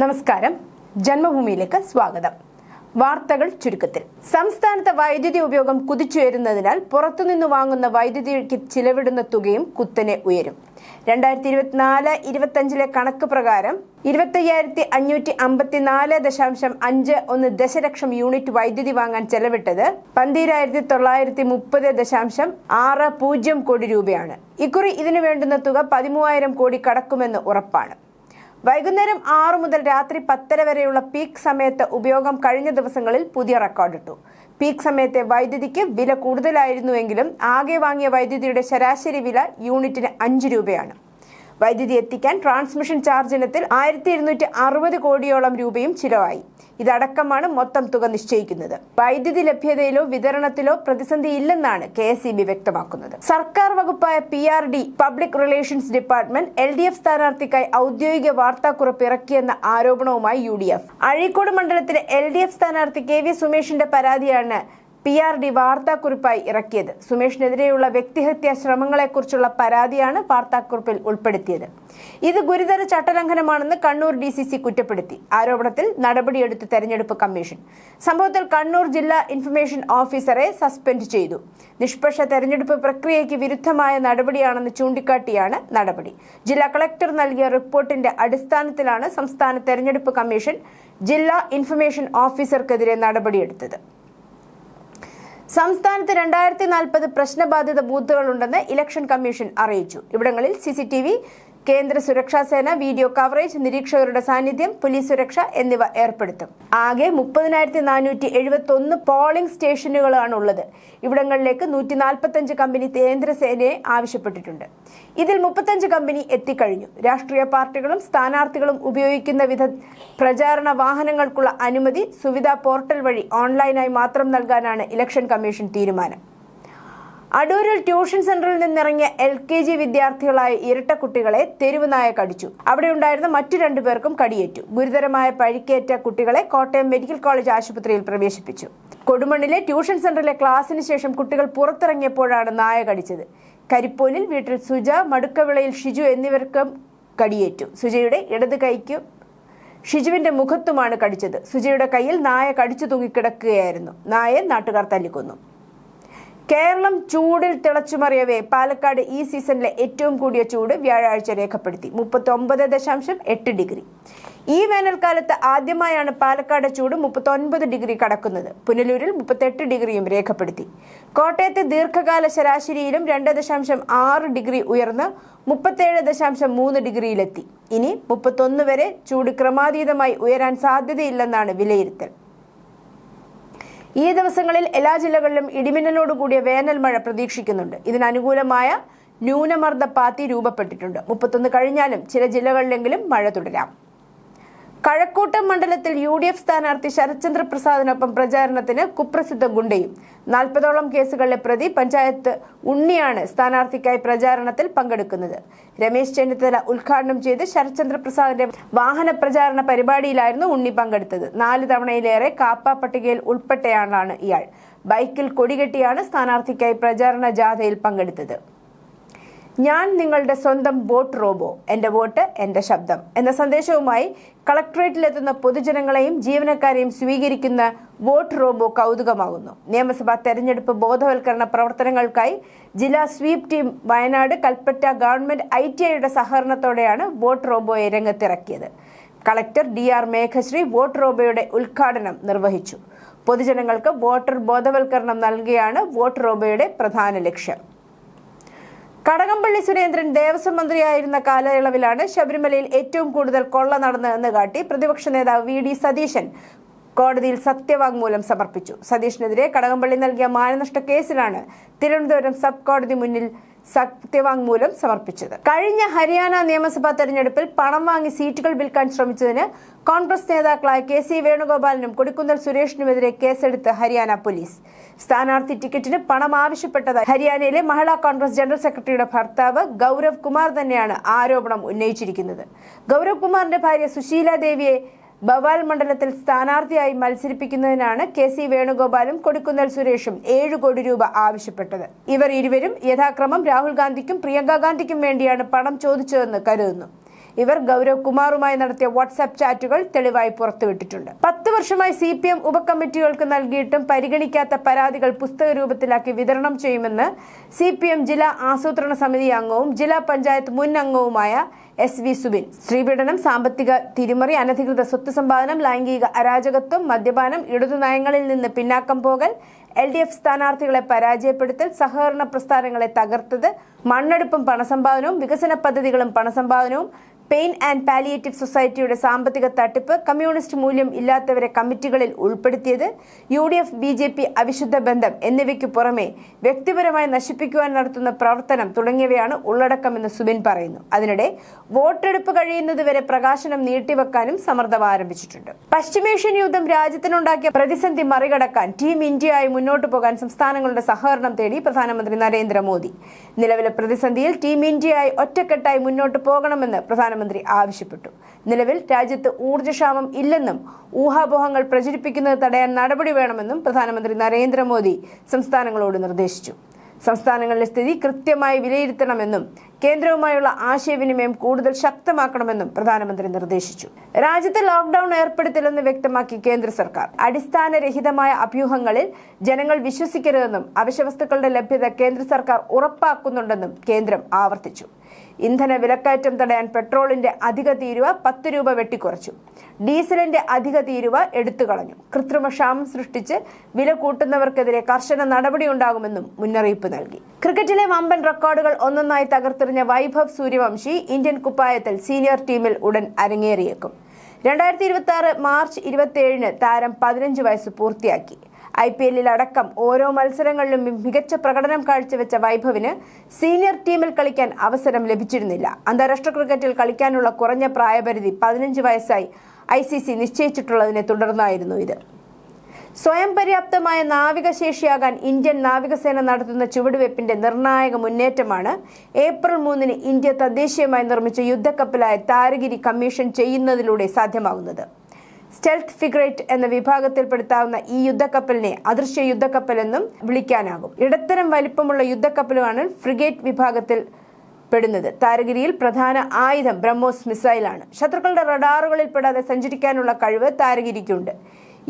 നമസ്കാരം. ജന്മഭൂമിയിലേക്ക് സ്വാഗതം. വാർത്തകൾ ചുരുക്കത്തിൽ. സംസ്ഥാനത്തെ വൈദ്യുതി ഉപയോഗം കുതിച്ചുയരുന്നതിനാൽ പുറത്തുനിന്ന് വാങ്ങുന്ന വൈദ്യുതിക്ക് ചിലവിടുന്ന തുകയും കുത്തനെ ഉയരും. 2024-25 കണക്ക് പ്രകാരം 25,554.51 ദശലക്ഷം യൂണിറ്റ് വൈദ്യുതി വാങ്ങാൻ ചെലവിട്ടത് 12,930.60 കോടി രൂപയാണ്. ഇക്കുറി ഇതിനു വേണ്ടുന്ന തുക 13,000 കോടി കടക്കുമെന്ന് ഉറപ്പാണ്. വൈകുന്നേരം 6 മുതൽ രാത്രി 10 വരെയുള്ള പീക്ക് സമയത്ത് ഉപയോഗം കഴിഞ്ഞ ദിവസങ്ങളിൽ പുതിയ റെക്കോർഡിട്ടു. പീക്ക് സമയത്തെ വൈദ്യുതിക്ക് വില കൂടുതലായിരുന്നുവെങ്കിലും ആകെ വാങ്ങിയ വൈദ്യുതിയുടെ ശരാശരി വില യൂണിറ്റിന് 5 രൂപയാണ്. വൈദ്യുതി എത്തിക്കാൻ ട്രാൻസ്മിഷൻ ചാർജ് ഇനത്തിൽ 1,260 കോടിയോളം രൂപയും ചിലവായി. ഇതടക്കമാണ് മൊത്തം തുക നിശ്ചയിക്കുന്നത്. വൈദ്യുതി ലഭ്യതയിലോ വിതരണത്തിലോ പ്രതിസന്ധി ഇല്ലെന്നാണ് KSEB വ്യക്തമാക്കുന്നത്. സർക്കാർ വകുപ്പായ PRD public relations department LDF സ്ഥാനാർത്ഥിക്കായി ഔദ്യോഗിക വാർത്താക്കുറിപ്പ് ഇറക്കിയെന്ന ആരോപണവുമായി UDF. അഴീക്കോട് മണ്ഡലത്തിലെ LDF സ്ഥാനാർത്ഥി KV സുമേഷിന്റെ പരാതിയാണ് PRD വാർത്താക്കുറിപ്പായി ഇറക്കിയത്. സുമേഷിനെതിരെയുള്ള വ്യക്തിഹത്യാ ശ്രമങ്ങളെക്കുറിച്ചുള്ള പരാതിയാണ് വാർത്താക്കുറിപ്പിൽ ഉൾപ്പെടുത്തിയത്. ഇത് ഗുരുതര ചട്ടലംഘനമാണെന്ന് കണ്ണൂർ DCC കുറ്റപ്പെടുത്തി. ആരോപണത്തിൽ നടപടിയെടുത്ത് തെരഞ്ഞെടുപ്പ് കമ്മീഷൻ. സംഭവത്തിൽ കണ്ണൂർ ജില്ലാ ഇൻഫർമേഷൻ ഓഫീസറെ സസ്പെൻഡ് ചെയ്തു. നിഷ്പക്ഷ തെരഞ്ഞെടുപ്പ് പ്രക്രിയയ്ക്ക് വിരുദ്ധമായ നടപടിയാണെന്ന് ചൂണ്ടിക്കാട്ടിയാണ് നടപടി. ജില്ലാ കളക്ടർ നൽകിയ റിപ്പോർട്ടിന്റെ അടിസ്ഥാനത്തിലാണ് സംസ്ഥാന തെരഞ്ഞെടുപ്പ് കമ്മീഷൻ ജില്ലാ ഇൻഫർമേഷൻ ഓഫീസർക്കെതിരെ നടപടിയെടുത്തത്. സംസ്ഥാനത്ത് 2040 പ്രശ്നബാധിത ബൂത്തുകളുണ്ടെന്ന് ഇലക്ഷൻ കമ്മീഷൻ അറിയിച്ചു. ഇവിടങ്ങളിൽ CCTV, കേന്ദ്ര സുരക്ഷാ സേന, വീഡിയോ കവറേജ്, നിരീക്ഷകരുടെ സാന്നിധ്യം, പോലീസ് സുരക്ഷ എന്നിവ ഏർപ്പെടുത്തും. ആകെ 30,471 പോളിംഗ് സ്റ്റേഷനുകളാണുള്ളത്. ഇവിടങ്ങളിലേക്ക് 145 കമ്പനി കേന്ദ്രസേനയെ ആവശ്യപ്പെട്ടിട്ടുണ്ട്. ഇതിൽ 35 കമ്പനി എത്തിക്കഴിഞ്ഞു. രാഷ്ട്രീയ പാർട്ടികളും സ്ഥാനാർത്ഥികളും ഉപയോഗിക്കുന്ന വിധ പ്രചാരണ വാഹനങ്ങൾക്കുള്ള അനുമതി സുവിധാ പോർട്ടൽ വഴി ഓൺലൈനായി മാത്രം നൽകാനാണ് ഇലക്ഷൻ കമ്മീഷൻ തീരുമാനം. അടൂരിൽ ട്യൂഷൻ സെന്ററിൽ നിന്നിറങ്ങിയ LKG വിദ്യാർത്ഥികളായ ഇരട്ട കുട്ടികളെ തെരുവ് നായ കടിച്ചു. അവിടെയുണ്ടായിരുന്ന മറ്റു 2 പേർക്കും കടിയേറ്റു. ഗുരുതരമായ പരിക്കേറ്റ കുട്ടികളെ കോട്ടയം മെഡിക്കൽ കോളേജ് ആശുപത്രിയിൽ പ്രവേശിപ്പിച്ചു. കൊടുമണ്ണിലെ ട്യൂഷൻ സെന്ററിലെ ക്ലാസിന് ശേഷം കുട്ടികൾ പുറത്തിറങ്ങിയപ്പോഴാണ് നായ കടിച്ചത്. കരിപ്പോലിൽ വീട്ടിൽ സുജ, മടുക്കവിളയിൽ ഷിജു എന്നിവർക്കും കടിയേറ്റു. സുജയുടെ ഇടത് കൈക്കും ഷിജുവിന്റെ മുഖത്തുമാണ് കടിച്ചത്. സുജയുടെ കയ്യിൽ നായ കടിച്ചു തൂങ്ങിക്കിടക്കുകയായിരുന്നു. നായയെ നാട്ടുകാർ തല്ലിക്കൊന്നു. കേരളം ചൂടിൽ തിളച്ചുമറിയവേ പാലക്കാട് ഈ സീസണിലെ ഏറ്റവും കൂടിയ ചൂട് വ്യാഴാഴ്ച രേഖപ്പെടുത്തി 39.8 ഡിഗ്രി. ഈ വേനൽക്കാലത്ത് ആദ്യമായാണ് പാലക്കാട് ചൂട് 39 ഡിഗ്രി കടക്കുന്നത്. പുനലൂരിൽ 38 ഡിഗ്രിയും രേഖപ്പെടുത്തി. കോട്ടയത്തെ ദീർഘകാല ശരാശരിയിലും 2.6 ഡിഗ്രി ഉയർന്ന് 37.3 ഡിഗ്രിയിലെത്തി. ഇനി 31 വരെ ചൂട് ക്രമാതീതമായി ഉയരാൻ സാധ്യതയില്ലെന്നാണ് വിലയിരുത്തൽ. ഈ ദിവസങ്ങളിൽ എല്ലാ ജില്ലകളിലും ഇടിമിന്നലോടുകൂടിയ വേനൽ മഴ പ്രതീക്ഷിക്കുന്നുണ്ട്. ഇതിനനുകൂലമായ ന്യൂനമർദ്ദ പാത്തി രൂപപ്പെട്ടിട്ടുണ്ട്. 31 കഴിഞ്ഞാലും ചില ജില്ലകളിലെങ്കിലും മഴ തുടരാം. കഴക്കൂട്ടം മണ്ഡലത്തിൽ UDF സ്ഥാനാർത്ഥി ശരത്ചന്ദ്ര പ്രസാദിനൊപ്പം പ്രചാരണത്തിന് കുപ്രസിദ്ധ ഗുണ്ടയും 40ഓളം കേസുകളിലെ പ്രതി പഞ്ചായത്ത് ഉണ്ണിയാണ് സ്ഥാനാർത്ഥിക്കായി പ്രചാരണത്തിൽ പങ്കെടുക്കുന്നത്. രമേശ് ചെന്നിത്തല ഉദ്ഘാടനം ചെയ്ത് ശരത്ചന്ദ്ര പ്രസാദിന്റെ വാഹന പ്രചാരണ പരിപാടിയിലായിരുന്നു ഉണ്ണി പങ്കെടുത്തത്. 4 തവണയിലേറെ കാപ്പ പട്ടികയിൽ ഉൾപ്പെട്ടയാളാണ് ഇയാൾ. ബൈക്കിൽ കൊടികെട്ടിയാണ് സ്ഥാനാർത്ഥിക്കായി പ്രചാരണ ജാഥയിൽ പങ്കെടുത്തത്. ഞാൻ നിങ്ങളുടെ സ്വന്തം വോട്ട് റോബോ, എന്റെ വോട്ട് എന്റെ ശബ്ദം എന്ന സന്ദേശവുമായി കളക്ടറേറ്റിലെത്തുന്ന പൊതുജനങ്ങളെയും ജീവനക്കാരെയും സ്വീകരിക്കുന്ന വോട്ട് റോബോ കൗതുകമാകുന്നു. നിയമസഭാ തെരഞ്ഞെടുപ്പ് ബോധവൽക്കരണ പ്രവർത്തനങ്ങൾക്കായി ജില്ലാ SVEEP team Wayanad Kalpetta government ITIയുടെ സഹകരണത്തോടെയാണ് വോട്ട് റോബോയെ രംഗത്തിറക്കിയത്. കളക്ടർ DR മേഘശ്രീ വോട്ട് റോബോയുടെ ഉദ്ഘാടനം നിർവഹിച്ചു. പൊതുജനങ്ങൾക്ക് വോട്ടർ ബോധവൽക്കരണം നൽകുകയാണ് വോട്ട് റോബോയുടെ പ്രധാന ലക്ഷ്യം. കടകംപള്ളി സുരേന്ദ്രൻ ദേവസ്വം മന്ത്രിയായിരുന്ന കാലയളവിലാണ് ശബരിമലയിൽ ഏറ്റവും കൂടുതൽ കൊള്ള നടന്നതെന്ന് കാട്ടി പ്രതിപക്ഷ നേതാവ് VD സതീശൻ കോടതിയിൽ സത്യവാങ്മൂലം സമർപ്പിച്ചു. സതീഷിനെതിരെ കടകംപള്ളി നൽകിയ മാനനഷ്ട കേസിലാണ് തിരുവനന്തപുരം സബ് കോടതി മുന്നിൽ സത്യവാങ്മൂലം സമർപ്പിച്ചത്. കഴിഞ്ഞ ഹരിയാന നിയമസഭാ തെരഞ്ഞെടുപ്പിൽ പണം വാങ്ങി സീറ്റുകൾ വിൽക്കാൻ ശ്രമിച്ചതിന് കോൺഗ്രസ് നേതാക്കളായ KC വേണുഗോപാലിനും കൊടിക്കുന്നിൽ സുരേഷിനുമെതിരെ കേസെടുത്ത് ഹരിയാന പോലീസ്. സ്ഥാനാർത്ഥി ടിക്കറ്റിന് പണം ആവശ്യപ്പെട്ടതായി ഹരിയാനയിലെ മഹിളാ കോൺഗ്രസ് ജനറൽ സെക്രട്ടറിയുടെ ഭർത്താവ് ഗൗരവ് കുമാർ തന്നെയാണ് ആരോപണം ഉന്നയിച്ചിരിക്കുന്നത്. ഗൗരവ് കുമാറിന്റെ ഭാര്യ സുശീല ദേവിയെ ബവാൽ മണ്ഡലത്തിൽ സ്ഥാനാർത്ഥിയായി മത്സരിപ്പിക്കുന്നതിനാണ് KC വേണുഗോപാലും കൊടിക്കുന്നിൽ സുരേഷും 7 കോടി രൂപ ആവശ്യപ്പെട്ടത്. ഇവർ ഇരുവരും യഥാക്രമം രാഹുൽ ഗാന്ധിക്കും പ്രിയങ്ക ഗാന്ധിക്കും വേണ്ടിയാണ് പണം ചോദിച്ചതെന്ന് കരുതുന്നു. ഇവർ ഗൗരവ് കുമാറുമായി നടത്തിയ വാട്സാപ്പ് ചാറ്റുകൾ തെളിവായി പുറത്തുവിട്ടിട്ടുണ്ട്. 10 വർഷമായി CPM ഉപകമ്മിറ്റികൾക്ക് നൽകിയിട്ടും പരിഗണിക്കാത്ത പരാതികൾ പുസ്തക രൂപത്തിലാക്കി വിതരണം ചെയ്യുമെന്ന് CPM ജില്ലാ ആസൂത്രണ സമിതി അംഗവും ജില്ലാ പഞ്ചായത്ത് മുൻ അംഗവുമായ SV സുബിൻ. സ്ത്രീപീഡനം, സാമ്പത്തിക തിരിമറി, അനധികൃത സ്വത്ത് സമ്പാദനം, ലൈംഗിക അരാജകത്വം, മദ്യപാനം, ഇടതു നയങ്ങളിൽ നിന്ന് പിന്നാക്കം പോകൽ, LDF സ്ഥാനാർത്ഥികളെ പരാജയപ്പെടുത്തൽ, സഹകരണ പ്രസ്ഥാനങ്ങളെ തകർത്തത്, മണ്ണെടുപ്പും പണസമ്പാദനവും വികസന പദ്ധതികളും പണസമ്പാദനവും, പെയിൻ ആൻഡ് പാലിയേറ്റീവ് സൊസൈറ്റിയുടെ സാമ്പത്തിക തട്ടിപ്പ്, കമ്മ്യൂണിസ്റ്റ് മൂല്യം ഇല്ലാത്തവരെ കമ്മിറ്റികളിൽ ഉൾപ്പെടുത്തിയത്, UDF BJP അവിശുദ്ധ ബന്ധം എന്നിവയ്ക്കു പുറമെ വ്യക്തിപരമായി നശിപ്പിക്കുവാൻ നടത്തുന്ന പ്രവർത്തനം തുടങ്ങിയവയാണ് ഉള്ളടക്കമെന്ന് സുബിൻ പറയുന്നു. അതിനിടെ വോട്ടെടുപ്പ് കഴിയുന്നതുവരെ പ്രകാശനം നീട്ടിവെക്കാനും സമ്മർദ്ദം ആരംഭിച്ചിട്ടുണ്ട്. പശ്ചിമേഷ്യൻ യുദ്ധം രാജ്യത്തിനുണ്ടാക്കിയ പ്രതിസന്ധി മറികടക്കാൻ ടീം ഇന്ത്യയായി മുന്നോട്ടു പോകാൻ സംസ്ഥാനങ്ങളുടെ സഹകരണം തേടി പ്രധാനമന്ത്രി നരേന്ദ്രമോദി. നിലവിലെ പ്രതിസന്ധിയിൽ ടീം ഇന്ത്യയായി ഒറ്റക്കെട്ടായി മുന്നോട്ടു പോകണമെന്ന് പ്രധാനമന്ത്രി ആവശ്യപ്പെട്ടു. നിലവിൽ രാജ്യത്ത് ഊർജ്ജക്ഷാമം ഇല്ലെന്നും ഊഹാപോഹങ്ങൾ പ്രചരിപ്പിക്കുന്നത് തടയാൻ നടപടി വേണമെന്നും പ്രധാനമന്ത്രി നരേന്ദ്രമോദി സംസ്ഥാനങ്ങളോട് നിർദ്ദേശിച്ചു. സംസ്ഥാനങ്ങളിലെ സ്ഥിതി കൃത്യമായി വിലയിരുത്തണമെന്നും കേന്ദ്രവുമായുള്ള ആശയവിനിമയം കൂടുതൽ ശക്തമാക്കണമെന്നും പ്രധാനമന്ത്രി നിർദ്ദേശിച്ചു. രാജ്യത്ത് ലോക്ക്ഡൌൺ ഏർപ്പെടുത്തില്ലെന്ന് വ്യക്തമാക്കി കേന്ദ്ര സർക്കാർ. അടിസ്ഥാനരഹിതമായ അഭ്യൂഹങ്ങളിൽ ജനങ്ങൾ വിശ്വസിക്കരുതെന്നും അവശ്യവസ്തുക്കളുടെ ലഭ്യത കേന്ദ്ര സർക്കാർ ഉറപ്പാക്കുന്നുണ്ടെന്നും കേന്ദ്രം ആവർത്തിച്ചു. ഇന്ധന വിലക്കയറ്റം തടയാൻ പെട്രോളിന്റെ അധിക തീരുവ 10 രൂപ വെട്ടിക്കുറച്ചു. ഡീസലിന്റെ അധിക തീരുവ എടുത്തുകളഞ്ഞു. കൃത്രിമ ക്ഷാമം സൃഷ്ടിച്ച് വില കൂട്ടുന്നവർക്കെതിരെ കർശന നടപടിയുണ്ടാകുമെന്നും മുന്നറിയിപ്പ് നൽകി. ക്രിക്കറ്റിലെ വമ്പൻ റെക്കോർഡുകൾ ഒന്നൊന്നായി തകർത്തിറിഞ്ഞ വൈഭവ് സൂര്യവംശി ഇന്ത്യൻ കുപ്പായത്തിൽ സീനിയർ ടീമിൽ ഉടൻ അരങ്ങേറിയേക്കും. 2026 മാർച്ച് 27-ന് താരം 15 വയസ്സ് പൂർത്തിയാക്കി. IPL അടക്കം ഓരോ മത്സരങ്ങളിലും മികച്ച പ്രകടനം കാഴ്ചവെച്ച വൈഭവിന് സീനിയർ ടീമിൽ കളിക്കാൻ അവസരം ലഭിച്ചിരുന്നില്ല. അന്താരാഷ്ട്ര ക്രിക്കറ്റിൽ കളിക്കാനുള്ള കുറഞ്ഞ പ്രായപരിധി 15 വയസ്സായി ICC നിശ്ചയിച്ചിട്ടുള്ളതിനെ തുടർന്നായിരുന്നു ഇത്. സ്വയം പര്യാപ്തമായ നാവികശേഷിയാകാൻ ഇന്ത്യൻ നാവികസേന നടത്തുന്ന ചുവടുവയ്പ്പിന്റെ നിർണായക മുന്നേറ്റമാണ് ഏപ്രിൽ 3-ന് ഇന്ത്യ തദ്ദേശീയമായി നിർമ്മിച്ച യുദ്ധക്കപ്പലായ താരഗിരി കമ്മീഷൻ ചെയ്യുന്നതിലൂടെ സാധ്യമാകുന്നത്. സ്റ്റെൽത്ത് ഫ്രിഗേറ്റ് എന്ന വിഭാഗത്തിൽപ്പെടുത്താവുന്ന ഈ യുദ്ധക്കപ്പലിനെ അദൃശ്യ യുദ്ധക്കപ്പൽ എന്നും വിളിക്കാനാകും. ഇടത്തരം വലിപ്പമുള്ള യുദ്ധക്കപ്പലുമാണ് ഫ്രിഗേറ്റ് വിഭാഗത്തിൽ പെടുന്നത്. താരഗിരിയിൽ പ്രധാന ആയുധം ബ്രഹ്മോസ് മിസൈലാണ്. ശത്രുക്കളുടെ റഡാറുകളിൽ പെടാതെ സഞ്ചരിക്കാനുള്ള കഴിവ് താരഗിരിക്കുണ്ട്.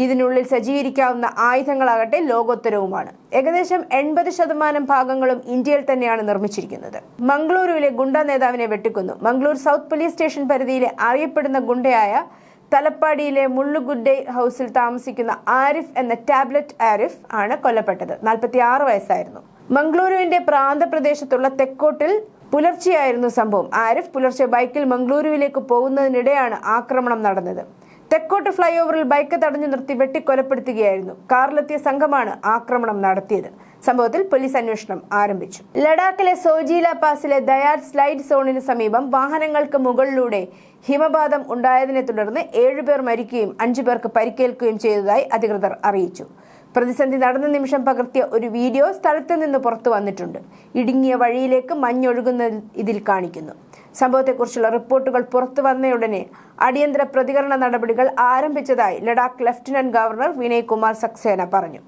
ഇതിനുള്ളിൽ സജ്ജീകരിക്കാവുന്ന ആയുധങ്ങളാകട്ടെ ലോകോത്തരവുമാണ്. ഏകദേശം 80% ഭാഗങ്ങളും ഇന്ത്യയിൽ തന്നെയാണ് നിർമ്മിച്ചിരിക്കുന്നത്. മംഗളൂരുവിലെ ഗുണ്ട നേതാവിനെ വെട്ടിക്കൊന്നു. മംഗളൂർ സൗത്ത് പോലീസ് സ്റ്റേഷൻ പരിധിയിലെ അറിയപ്പെടുന്ന ഗുണ്ടയായ തലപ്പാടിയിലെ മുള്ളുഗുഡ്ഡെ ഹൌസിൽ താമസിക്കുന്ന ആരിഫ് എന്ന ടാബ്ലറ്റ് ആരിഫ് ആണ് കൊല്ലപ്പെട്ടത്. 46 വയസ്സായിരുന്നു. മംഗളൂരുവിന്റെ പ്രാന്തപ്രദേശത്തുള്ള തെക്കോട്ടിൽ പുലർച്ചെയായിരുന്നു സംഭവം. ആരിഫ് പുലർച്ചെ ബൈക്കിൽ മംഗളൂരുവിലേക്ക് പോകുന്നതിനിടെയാണ് ആക്രമണം നടന്നത്. തെക്കോട്ട് ഫ്ലൈ ഓവറിൽ ബൈക്ക് തടഞ്ഞു നിർത്തി വെട്ടിക്കൊലപ്പെടുത്തുകയായിരുന്നു. കാറിലെത്തിയ സംഘമാണ് ആക്രമണം നടത്തിയത്. സംഭവത്തിൽ പോലീസ് അന്വേഷണം ആരംഭിച്ചു. ലഡാക്കിലെ സോജീല പാസിലെ ദയാൽ സ്ലൈഡ് സോണിന് സമീപം വാഹനങ്ങൾക്ക് മുകളിലൂടെ ഹിമപാതം ഉണ്ടായതിനെ തുടർന്ന് 7 പേർ മരിക്കുകയും 5 പേർക്ക് പരിക്കേൽക്കുകയും ചെയ്തതായി അധികൃതർ അറിയിച്ചു. പ്രതിസന്ധി നടന്ന നിമിഷം പകർത്തിയ ഒരു വീഡിയോ സ്ഥലത്ത് നിന്ന് പുറത്തു വന്നിട്ടുണ്ട്. ഇടുങ്ങിയ വഴിയിലേക്ക് മഞ്ഞൊഴുകുന്ന ഇതിൽ കാണിക്കുന്നു. സംഭവത്തെക്കുറിച്ചുള്ള റിപ്പോർട്ടുകൾ പുറത്തു വന്നയുടനെ അടിയന്തര പ്രതികരണ നടപടികൾ ആരംഭിച്ചതായി ലഡാക്ക് ലഫ്റ്റനന്റ് ഗവർണർ വിനയ് കുമാർ സക്സേന പറഞ്ഞു.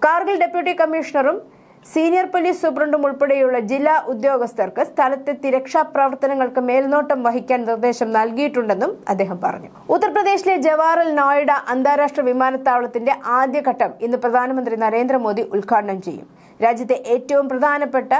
കാർഗിൽ ഡെപ്യൂട്ടി കമ്മീഷണറും സീനിയർ പോലീസ് സൂപ്രണ്ടും ഉൾപ്പെടെയുള്ള ജില്ലാ ഉദ്യോഗസ്ഥർക്ക് സ്ഥലത്തെത്തി രക്ഷാപ്രവർത്തനങ്ങൾക്ക് മേൽനോട്ടം വഹിക്കാൻ നിർദ്ദേശം നൽകിയിട്ടുണ്ടെന്നും അദ്ദേഹം പറഞ്ഞു. ഉത്തർപ്രദേശിലെ ജവാഹർലാൽ നോയിഡ അന്താരാഷ്ട്ര വിമാനത്താവളത്തിന്റെ ആദ്യഘട്ടം ഇന്ന് പ്രധാനമന്ത്രി നരേന്ദ്രമോദി ഉദ്ഘാടനം ചെയ്യും. രാജ്യത്തെ ഏറ്റവും പ്രധാനപ്പെട്ട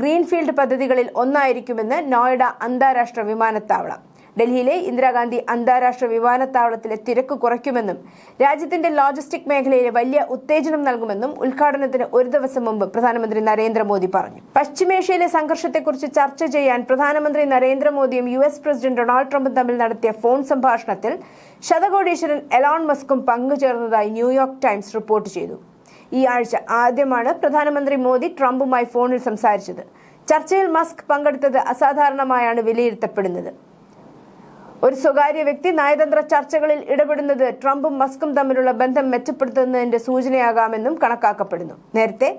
ഗ്രീൻഫീൽഡ് പദ്ധതികളിൽ ഒന്നായിരിക്കുമെന്ന് നോയിഡ അന്താരാഷ്ട്ര വിമാനത്താവളം. ഡൽഹിയിലെ ഇന്ദിരാഗാന്ധി അന്താരാഷ്ട്ര വിമാനത്താവളത്തിലെ തിരക്ക് കുറയ്ക്കുമെന്നും രാജ്യത്തിന്റെ ലോജിസ്റ്റിക് മേഖലയിലെ വലിയ ഉത്തേജനം നൽകുമെന്നും ഉദ്ഘാടനത്തിന് ഒരു ദിവസം മുമ്പ് പ്രധാനമന്ത്രി നരേന്ദ്രമോദി പറഞ്ഞു. പശ്ചിമേഷ്യയിലെ സംഘർഷത്തെക്കുറിച്ച് ചർച്ച ചെയ്യാൻ പ്രധാനമന്ത്രി നരേന്ദ്രമോദിയും US പ്രസിഡന്റ് ഡൊണാൾഡ് ട്രംപും തമ്മിൽ നടത്തിയ ഫോൺ സംഭാഷണത്തിൽ ശതകോടീശ്വരൻ എലോൺ മസ്കും പങ്കുചേർന്നതായി ന്യൂയോർക്ക് ടൈംസ് റിപ്പോർട്ട് ചെയ്തു. ഈ ആഴ്ച ആദ്യമാണ് പ്രധാനമന്ത്രി മോദി ട്രംപുമായി ഫോണിൽ സംസാരിച്ചത്. ചർച്ചയിൽ മസ്ക് പങ്കെടുത്തത് അസാധാരണമായാണ് വിലയിരുത്തപ്പെടുന്നത്. ഒരു സ്വകാര്യ വ്യക്തി നയതന്ത്ര ചർച്ചകളിൽ ഇടപെടുന്നത് ട്രംപും മസ്കും തമ്മിലുള്ള ബന്ധം മെച്ചപ്പെടുത്തുന്നതിന്റെ സൂചനയാകാമെന്നും കണക്കാക്കപ്പെടുന്നു. നേരത്തെ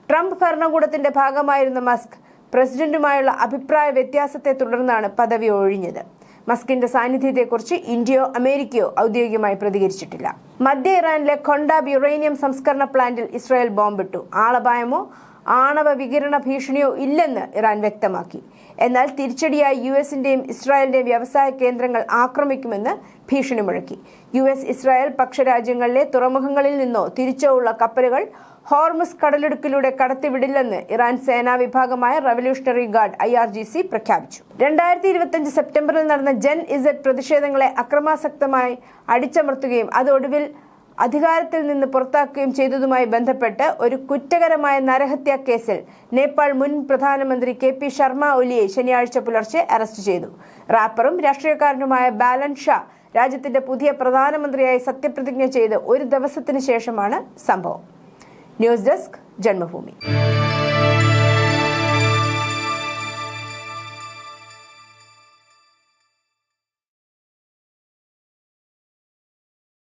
ട്രംപ് ഭരണകൂടത്തിന്റെ ഭാഗമായിരുന്ന മസ്ക് പ്രസിഡന്റുമായുള്ള അഭിപ്രായ വ്യത്യാസത്തെ തുടർന്നാണ് പദവി ഒഴിഞ്ഞത്. മസ്കിന്റെ സാന്നിധ്യത്തെക്കുറിച്ച് ഇന്ത്യയോ അമേരിക്കയോ ഔദ്യോഗികമായി പ്രതികരിച്ചിട്ടില്ല. മധ്യ ഇറാനിലെ ഖൊണ്ടാബ് യുറേനിയം സംസ്കരണ പ്ലാന്റിൽ ഇസ്രായേൽ ബോംബിട്ടു. ആളപായമോ ആണവ വികിരണ ഭീഷണിയോ ഇല്ലെന്ന് ഇറാൻ വ്യക്തമാക്കി. എന്നാൽ തിരിച്ചടിയായി യുഎസിന്റെയും ഇസ്രായേലിന്റെയും വ്യവസായ കേന്ദ്രങ്ങൾ ആക്രമിക്കുമെന്ന് ഭീഷണി മുഴക്കി. യുഎസ് ഇസ്രായേൽ പക്ഷരാജ്യങ്ങളിലെ തുറമുഖങ്ങളിൽ നിന്നോ തിരിച്ചോ ഉള്ള കപ്പലുകൾ ഹോർമുസ് കടലിടുക്കിലൂടെ കടത്തിവിടില്ലെന്ന് ഇറാൻ സേനാ വിഭാഗമായ റവല്യൂഷണറി ഗാർഡ് IRGC പ്രഖ്യാപിച്ചു. 2025 സെപ്റ്റംബറിൽ നടന്ന ജെൻ ഇസഡ് പ്രതിഷേധങ്ങളെ അക്രമാസക്തമായി അടിച്ചമർത്തുകയും അതൊടുവിൽ അധികാരത്തിൽ നിന്ന് പുറത്താക്കുകയും ചെയ്തതുമായി ബന്ധപ്പെട്ട് ഒരു കുറ്റകരമായ നരഹത്യാ കേസിൽ നേപ്പാൾ മുൻ പ്രധാനമന്ത്രി KP ശർമ്മ ഒലിയെ ശനിയാഴ്ച പുലർച്ചെ അറസ്റ്റ് ചെയ്തു. റാപ്പറും രാഷ്ട്രീയക്കാരനുമായ ബാലൻ ഷാ രാജ്യത്തിന്റെ പുതിയ പ്രധാനമന്ത്രിയായി സത്യപ്രതിജ്ഞ ചെയ്ത് ഒരു ദിവസത്തിന് ശേഷമാണ് സംഭവം. News desk Janmabhumi.